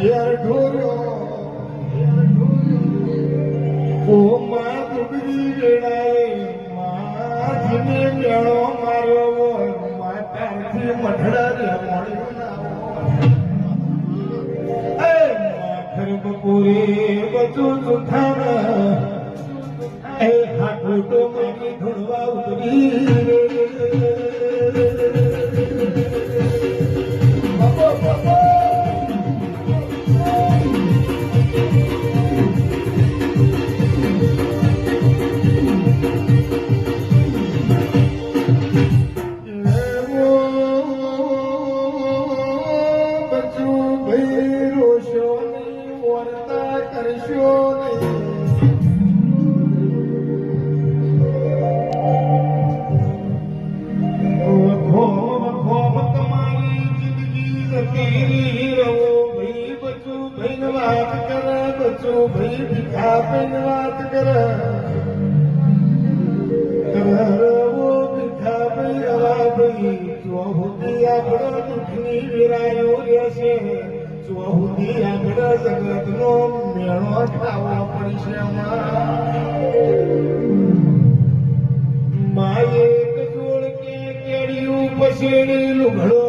ઘેર ઢોર્યો ઓ માં દુબળી વેળાએ માજીને મેળો માર્યો માતાથી મઢડા રે મળ્યો એ માખર બપોરે બધું સુથાન એ હાટોટો મારી ઢોળવા ઉતરી ભાઈ ભીખા પૈન વાત કરે ભીખા ભાઈ હવા ભાઈ ચોહુદી આપણા દુઃખની વિરાયો રહેશે ચોહુદી આપણા જગતનો મેળો ખાવો પડશે માએ કજોડ કે કેડિયું પસેડી લુઘડો